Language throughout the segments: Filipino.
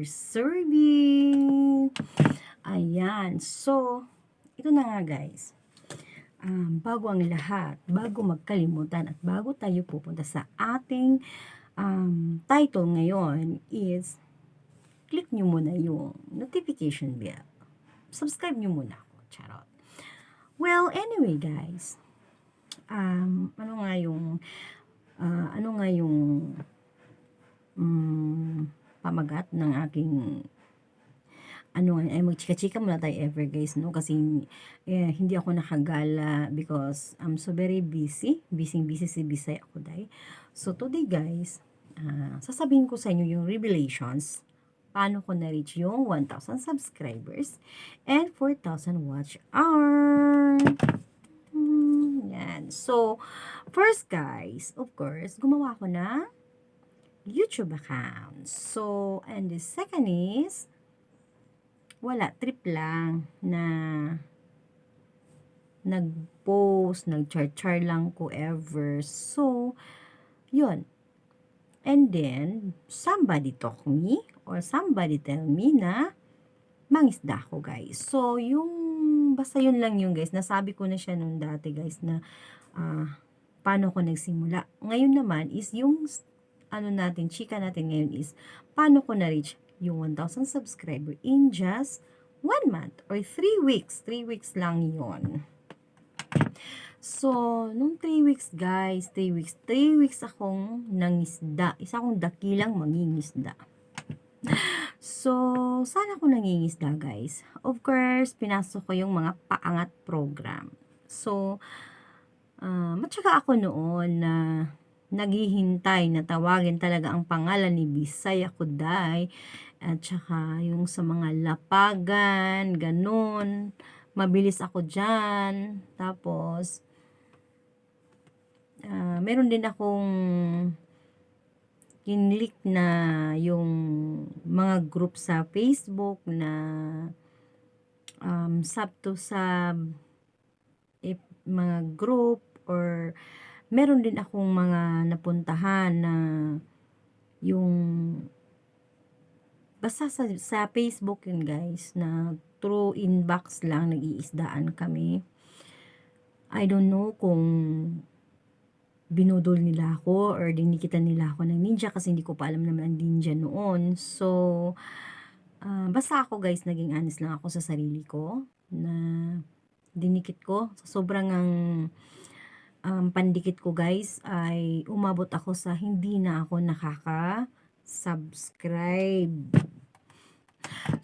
for serving. Ayan. So, ito na nga guys. Bago ang lahat, bago magkalimutan at bago tayo pupunta sa ating title ngayon is click nyo muna yung notification bell. Subscribe nyo muna ako. Charot. Well, anyway guys, ano nga yung pamagat ng aking magchika-chika muna tayo ever guys, no? Kasi hindi ako nakagala because I'm so very busy si Bisaya ako day. So today guys, sasabihin ko sa inyo yung revelations paano ko na-reach yung 1,000 subscribers and 4,000 watch hour. Yan. So, first guys, of course, gumawa ko na YouTube account. So, and the second is, wala, trip lang na nag-post, nag-char-char lang ko ever. So, yun. And then, somebody talk me or somebody tell me na mangisda ako guys. So, basta yun lang yung guys. Nasabi ko na siya nung dati guys na paano ko nagsimula. Ngayon naman is yung chika natin ngayon is paano ko na-reach yung 1,000 subscriber in just 1 month or 3 weeks. 3 weeks lang yon. So, nung 3 weeks guys, 3 weeks akong nangisda. Isa akong dakilang mangingisda. So, saan ako nangingisda guys? Of course, pinasok ko yung mga paangat program. So, matyaga ako noon na naghihintay na tawagin talaga ang pangalan ni Bisaya Kuday at saka yung sa mga lapagan, ganun. Mabilis ako dyan. Tapos, meron din akong kinlik na yung mga group sa Facebook na sub to sub mga group or meron din akong mga napuntahan na yung basta sa Facebook yun guys na through inbox lang nag-iisdaan kami. I don't know kung binudol nila ako or dinikitan nila ako ng ninja kasi hindi ko pa alam naman ang ninja noon. So, basta ako guys, naging honest lang ako sa sarili ko na dinikit ko. Sobrang pandikit ko guys ay umabot ako sa hindi na ako nakaka-subscribe.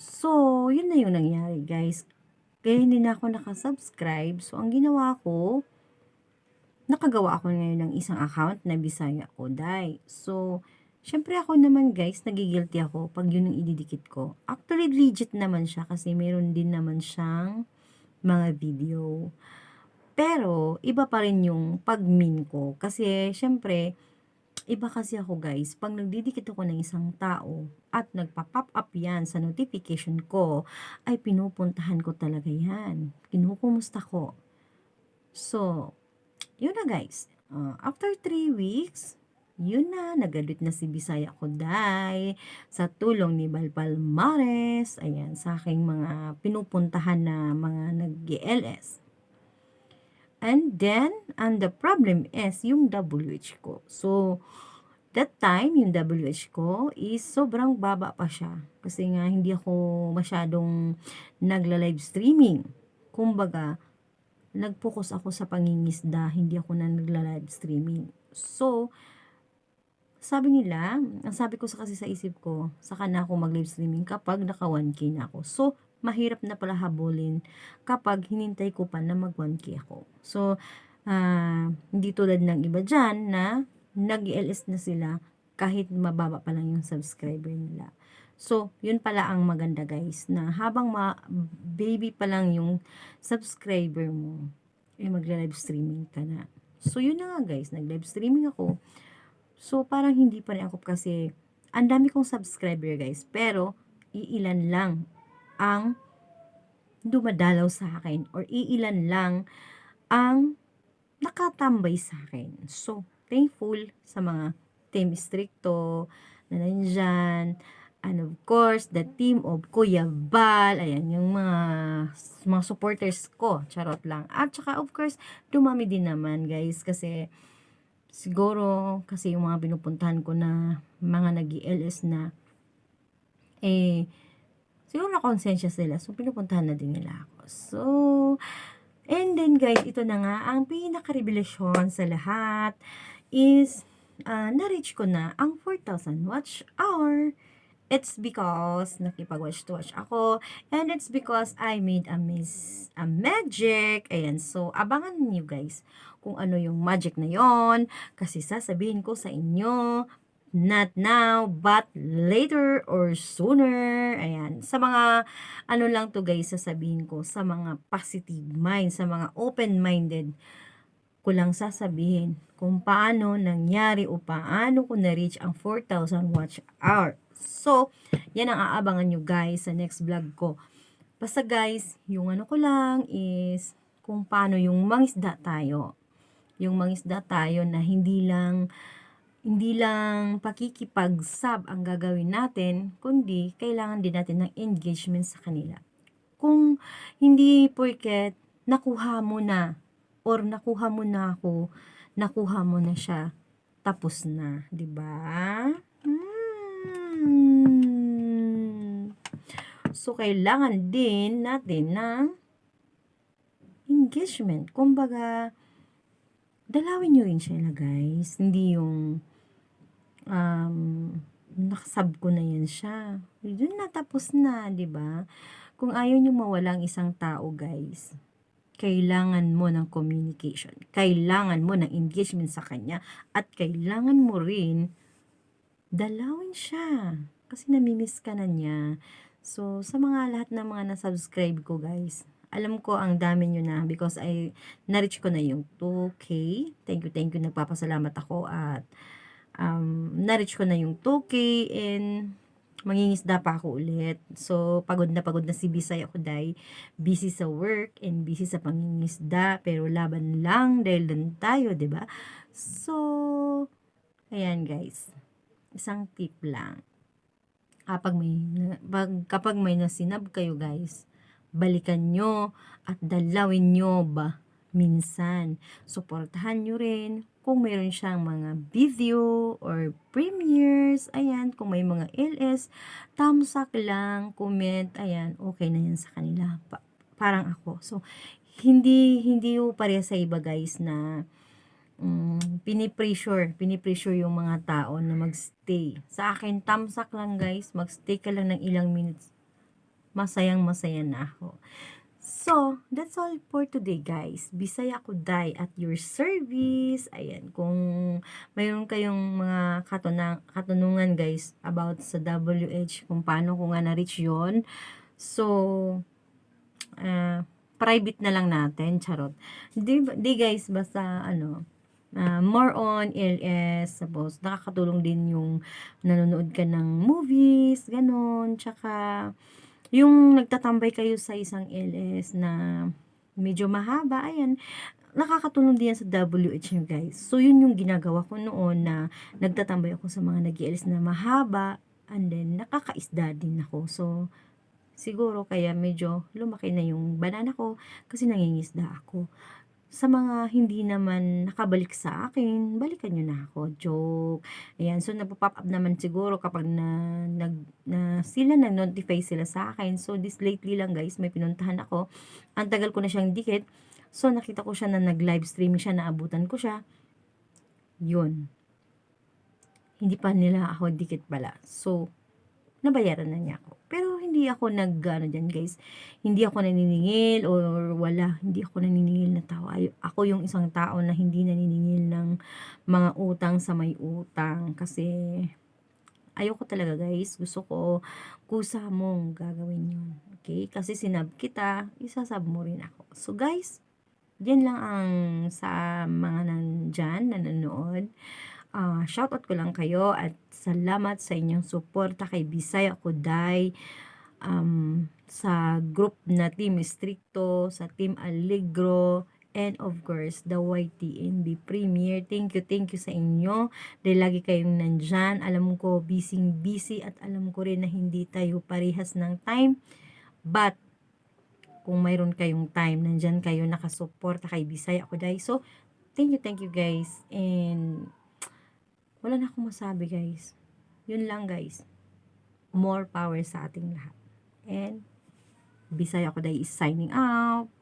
So, yun na yung nangyari guys. Kaya hindi na ako nakasubscribe. So, ang ginawa ko, nakagawa ako ngayon ng isang account na Bisaya Kuday. So, syempre ako naman guys, nagigilty ako pag yun yung ididikit ko. Actually, legit naman siya kasi meron din naman siyang mga video. Pero, iba pa rin yung pag-min ko. Kasi, syempre, iba kasi ako guys, pag nagdidikit ako ng isang tao at nagpa-pop up yan sa notification ko, ay pinupuntahan ko talaga yan. Kinukumusta ko. So, yun na guys. After 3 weeks, yun na, nag-graduate na si Bisaya Kuday sa tulong ni Balbal Mares. Ayan, sa aking mga pinupuntahan na mga nag-GLS. And then, the problem is yung WH ko. So, that time, yung WH ko is sobrang baba pa siya. Kasi nga, hindi ako masyadong nagla-live streaming. Kumbaga, nag-focus ako sa pangingisda, hindi ako na nagla-live streaming. So, sabi nila, ang sabi ko kasi sa isip ko, saka na ako mag-live streaming kapag naka 1K na ako. So, mahirap na pala habulin kapag hinintay ko pa na mag 1K ako. So, hindi tulad ng iba dyan na nag-LS na sila kahit mababa pa lang yung subscriber nila. So, yun pala ang maganda guys, na habang baby pa lang yung subscriber mo, magla-live streaming ka na. So, yun na nga guys, nag-live streaming ako. So, parang hindi pa rin ako kasi, ang dami kong subscriber guys, pero, iilan lang ang dumadalaw sa akin, or iilan lang ang nakatambay sa akin. So, thankful sa mga Team Stricto na nandyan, And of course, the team of Kuya Bal. Ayan, yung mga supporters ko. Charot lang. At saka, of course, dumami din naman, guys. Kasi, siguro, kasi yung mga pinupuntahan ko na mga nag-LS na, siguro na konsensya sila. So, pinupuntahan na din nila ako. So, and then, guys, ito na nga, ang pinaka-revelasyon sa lahat is, na-reach ko na ang 4,000 watch hour. It's because nakipag-watch to watch ako, and it's because I made a magic. Ayan, so abangan niyo guys kung ano yung magic na yon, kasi sasabihin ko sa inyo, not now, but later or sooner. Ayan, sa mga ano lang to guys, sasabihin ko sa mga positive mind, sa mga open-minded ko lang sasabihin kung paano nangyari o paano ko na-reach ang 4,000 watch hour. So, yan ang aabangan nyo guys sa next vlog ko. Basta guys, yung ano ko lang is kung paano yung mangisda tayo. Yung mangisda tayo na hindi lang pakikipag-sub ang gagawin natin, kundi kailangan din natin ng engagement sa kanila. Kung hindi porket nakuha mo na or nakuha mo na ako, nakuha mo na siya, tapos na, 'di ba? So, kailangan din natin ng engagement. Kumbaga, dalawin nyo rin siya na guys. Hindi yung nakasab ko na yan siya. Yun na, tapos na, 'di ba? Kung ayaw nyo mawala ang isang tao guys, kailangan mo ng communication. Kailangan mo ng engagement sa kanya. At kailangan mo rin dalawin siya. Kasi namimiss ka na niya. So, sa mga lahat ng mga na-subscribe ko guys, alam ko ang dami nyo na because na-reach ko na yung 2K. Thank you. Nagpapasalamat ako at na-reach ko na yung 2K and mangingisda pa ako ulit. So, pagod na si Bisaya ko dahil busy sa work and busy sa pangingisda. Pero laban lang dahil doon tayo, 'di ba? So, ayan guys. Isang tip lang. Kapag may nasinab kayo guys, balikan nyo at dalawin nyo ba minsan. Suportahan nyo rin kung mayroon siyang mga video or premieres, ayan, kung may mga LS, thumbs up lang, comment, ayan, okay na yan sa kanila. Parang ako. So, hindi yung pareha sa iba guys na pinipressure yung mga tao na magstay. Sa akin, thumbs up lang guys, magstay ka lang ng ilang minutes, masaya na ako. So, that's all for today guys. Bisaya ko day at your service. Ayan, kung mayroon kayong mga katanungan guys about sa WH, kung paano ko nga na-reach yun. So, private na lang natin, charot. Di guys, basta more on LS, suppose nakakatulong din yung nanonood ka ng movies, ganon, tsaka yung nagtatambay kayo sa isang LS na medyo mahaba, ayan, nakakatulong din yan sa WH nyo guys. So, yun yung ginagawa ko noon na nagtatambay ako sa mga nag-LS na mahaba, and then nakakaisda din ako. So, siguro kaya medyo lumaki na yung banana ko kasi nangingisda ako. Sa mga hindi naman nakabalik sa akin, balikan nyo na ako. Joke. Ayan, so nagpo-pop up naman siguro kapag sila nag-notify sila sa akin. So this lately lang guys, may pinuntahan ako. Ang tagal ko na siyang dikit. So nakita ko siya na nag-live streaming siya, naabutan ko siya. Yun. Hindi pa nila ako dikit pala. So, nabayaran na niya ako. Pero hindi ako dyan guys. Hindi ako naniningil or wala. Hindi ako naniningil na tao. Ako yung isang tao na hindi naniningil ng mga utang sa may utang. Kasi ayoko talaga guys. Gusto ko kusa mong gagawin yun. Okay? Kasi sinab kita, isasab mo rin ako. So guys, yan lang ang sa mga nandyan, nanonood. Shoutout ko lang kayo at salamat sa inyong suporta kay Bisaya Kuday, sa group na Team Stricto, sa Team Allegro, And of course, the YTNB Premier. Thank you sa inyo. Dahil lagi kayong nandyan. Alam ko, busy at alam ko rin na hindi tayo parehas ng time. But, kung mayroon kayong time, nandyan kayo nakasuporta kay Bisaya ako dahil. So, thank you guys. And, wala na akong masabi guys. Yun lang guys. More power sa ating lahat. And, Bisaya ako dahil is signing out.